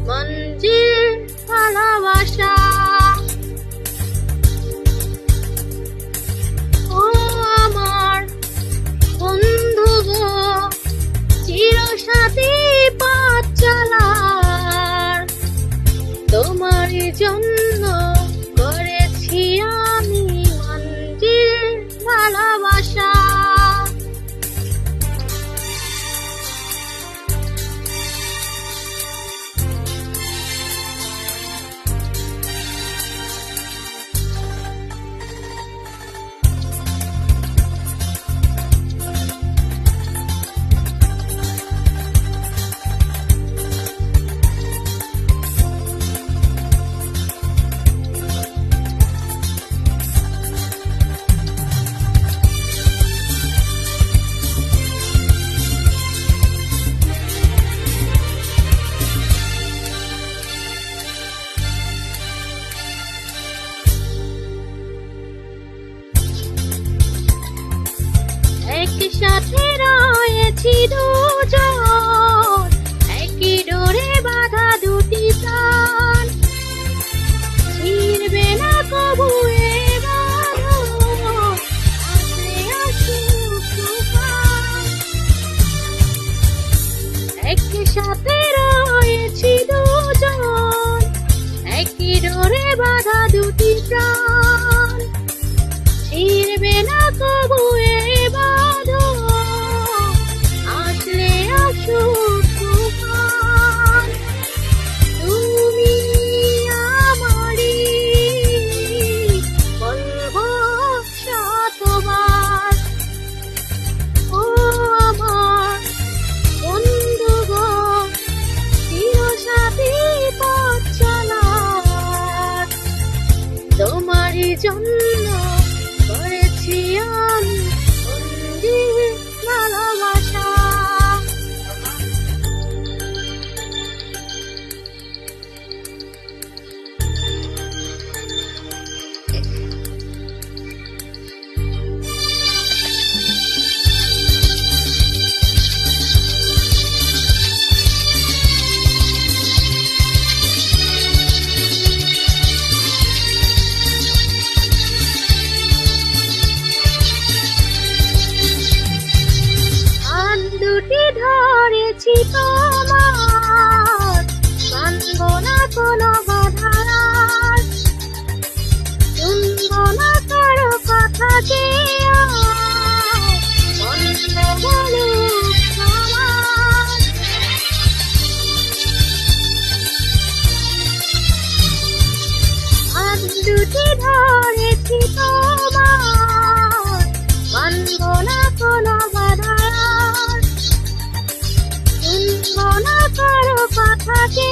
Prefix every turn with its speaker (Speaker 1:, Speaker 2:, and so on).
Speaker 1: মঞ্জিল ভালোবাসা। ও আমার বন্ধু গো, চিরসাথী পথ চলার, তোমার জন্য করেছি আমি মঞ্জিল ভালোবাসা। একসাথে রয়েছি দুজন, একই ডোরে বাঁধা দুটি প্রাণ, ছিড়বে না কবু এ বাঁধন, আসে আসুক তুফান। একসাথে রয়েছি দুজন, একই ডোরে বাঁধা দুটি প্রাণ, ছিড়বে না কবু এ বাঁধন, আসলে আসুক তুফান। তুমি আমারই, বলবো শতবার। ও আমার বন্ধু গো, চিরসাথী পথ চলার, তোমারই জন্য করেছি আমি মঞ্জিল ভালোবাসা। দুটি ধরেছি তোমার, মানব না কোনো বাধার, শুনব না কারো কথা যে মন্দ বলুক আমার। হাত দুটি ধরেছি তোমার, মানব না কোনো বাধার, শুনব না কারো কথা যে